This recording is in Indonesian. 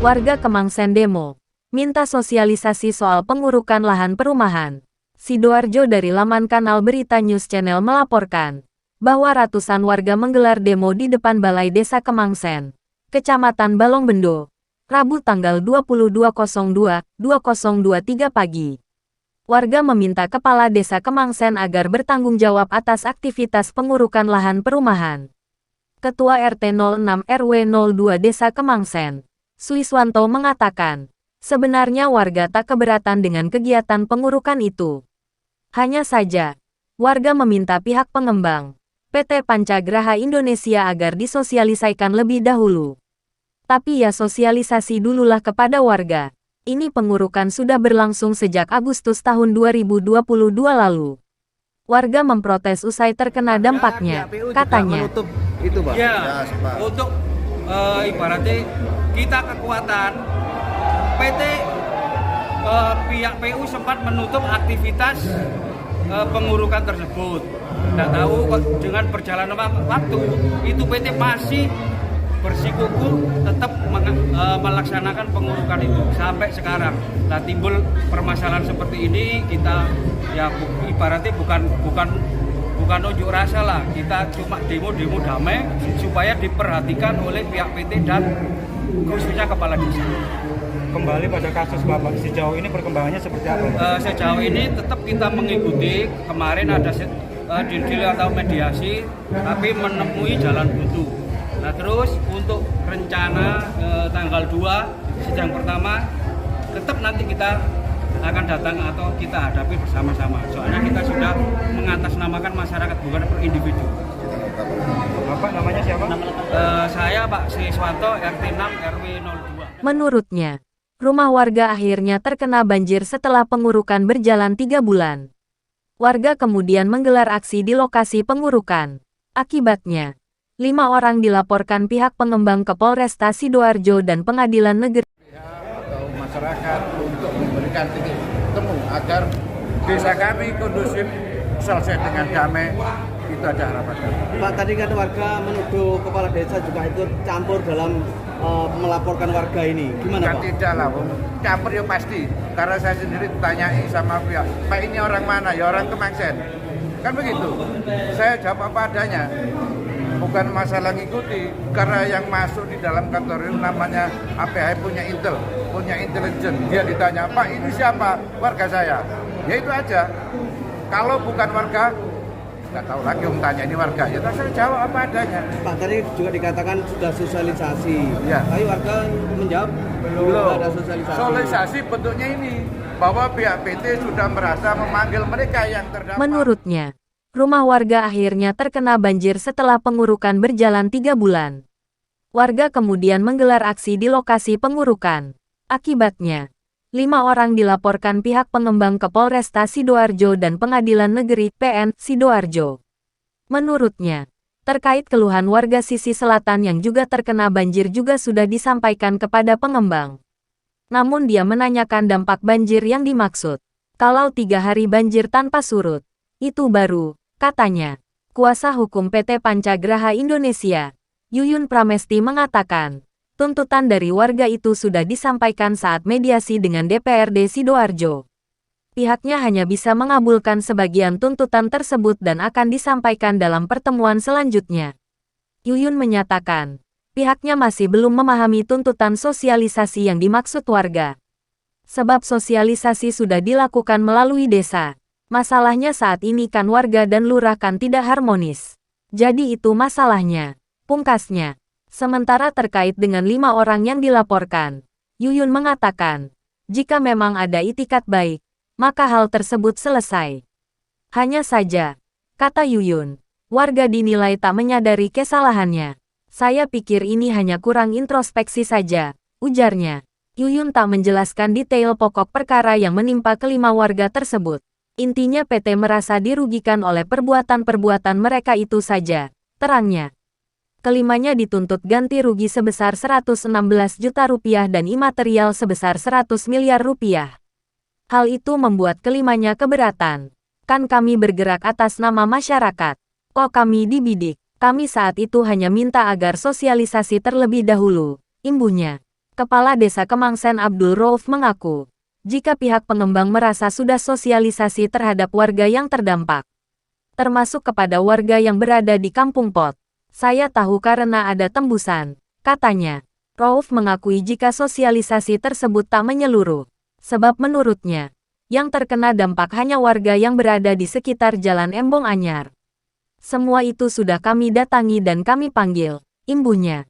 Warga Kemangsen demo, minta sosialisasi soal pengurukan lahan perumahan. Sidoarjo. Dari laman kanal berita News Channel melaporkan bahwa ratusan warga menggelar demo di depan Balai Desa Kemangsen, Kecamatan Balongbendo, Rabu tanggal 22.02.2023 pagi. Warga meminta Kepala Desa Kemangsen agar bertanggung jawab atas aktivitas pengurukan lahan perumahan. Ketua RT 06 RW 02 Desa Kemangsen, Suiswanto mengatakan, sebenarnya warga tak keberatan dengan kegiatan pengurukan itu. Hanya saja, warga meminta pihak pengembang, PT Pancagraha Indonesia agar disosialisasikan lebih dahulu. Tapi ya sosialisasi dululah kepada warga. Ini pengurukan sudah berlangsung sejak Agustus tahun 2022 lalu. Warga memprotes usai terkena dampaknya, katanya. Itu, Pak. Ya, untuk ibaratnya kita kekuatan PT pihak PU sempat menutup aktivitas pengurukan tersebut. Tidak tahu dengan perjalanan waktu itu PT masih bersikukuh tetap melaksanakan pengurukan itu sampai sekarang. Nah, timbul permasalahan seperti ini, kita ya ibaratnya bukan unjuk rasa lah, kita cuma demo damai supaya diperhatikan oleh pihak PT dan khususnya Kepala Desa. Kembali pada kasus Bapak, sejauh ini perkembangannya seperti apa? Sejauh ini tetap kita mengikuti, kemarin ada deal atau mediasi, tapi menemui jalan buntu. Nah, terus untuk rencana tanggal 2 sidang pertama tetap nanti kita akan datang atau kita hadapi bersama-sama. Soalnya kita sudah mengatasnamakan masyarakat, bukan per individu. Bapak namanya siapa? Saya Pak Suiswanto, RT 6 RW 02. Menurutnya, rumah warga akhirnya terkena banjir setelah pengurukan berjalan 3 bulan. Warga kemudian menggelar aksi di lokasi pengurukan. Akibatnya, 5 orang dilaporkan pihak pengembang ke Polresta Sidoarjo dan Pengadilan Negeri atau masyarakat untuk memberikan titik temu agar desa kami kondusif, selesai dengan damai. Itu aja harapan kami. Pak, tadi kan warga menuduh Kepala Desa juga ikut campur dalam melaporkan warga ini. Gimana, Pak? Tidak lah, campur ya pasti. Karena saya sendiri ditanyai sama pihak, Pak ini orang mana? Ya orang Kemangsen. Kan begitu. Saya jawab apa adanya. Bukan masalah ngikuti, karena yang masuk di dalam kantor itu namanya APH punya intel, punya intelijen. Dia ditanya, Pak ini siapa? Warga saya. Ya itu aja. Kalau bukan warga, nggak tahu lagi tanya ini warga. Ya saya jawab apa adanya. Pak, tadi juga dikatakan sudah sosialisasi. Ya. Tapi warga menjawab belum ada sosialisasi. Sosialisasi bentuknya ini, bahwa pihak PT sudah merasa memanggil mereka yang terdampak. Menurutnya, rumah warga akhirnya terkena banjir setelah pengurukan berjalan 3 bulan. Warga kemudian menggelar aksi di lokasi pengurukan. Akibatnya, 5 orang dilaporkan pihak pengembang ke Polresta Sidoarjo dan Pengadilan Negeri PN Sidoarjo. Menurutnya, terkait keluhan warga sisi selatan yang juga terkena banjir juga sudah disampaikan kepada pengembang. Namun dia menanyakan dampak banjir yang dimaksud. Kalau 3 hari banjir tanpa surut, itu baru, katanya. Kuasa hukum PT Pancagraha Indonesia, Yuyun Pramesti mengatakan, tuntutan dari warga itu sudah disampaikan saat mediasi dengan DPRD Sidoarjo. Pihaknya hanya bisa mengabulkan sebagian tuntutan tersebut dan akan disampaikan dalam pertemuan selanjutnya. Yuyun menyatakan, pihaknya masih belum memahami tuntutan sosialisasi yang dimaksud warga. Sebab sosialisasi sudah dilakukan melalui desa. Masalahnya saat ini kan warga dan lurah kan tidak harmonis. Jadi itu masalahnya, pungkasnya. Sementara terkait dengan 5 orang yang dilaporkan, Yuyun mengatakan, jika memang ada itikat baik, maka hal tersebut selesai. Hanya saja, kata Yuyun, warga dinilai tak menyadari kesalahannya. Saya pikir ini hanya kurang introspeksi saja, ujarnya. Yuyun tak menjelaskan detail pokok perkara yang menimpa kelima warga tersebut. Intinya PT merasa dirugikan oleh perbuatan-perbuatan mereka itu saja, terangnya. Kelimanya dituntut ganti rugi sebesar 116 juta rupiah dan imaterial sebesar 100 miliar rupiah. Hal itu membuat kelimanya keberatan. Kan kami bergerak atas nama masyarakat. Kok kami dibidik? Kami saat itu hanya minta agar sosialisasi terlebih dahulu, imbuhnya. Kepala Desa Kemangsen Abdul Rauf mengaku, jika pihak pengembang merasa sudah sosialisasi terhadap warga yang terdampak, termasuk kepada warga yang berada di Kampung Pot. Saya tahu karena ada tembusan, katanya. Rauf mengakui jika sosialisasi tersebut tak menyeluruh, sebab menurutnya, yang terkena dampak hanya warga yang berada di sekitar Jalan Embong Anyar. Semua itu sudah kami datangi dan kami panggil, imbuhnya.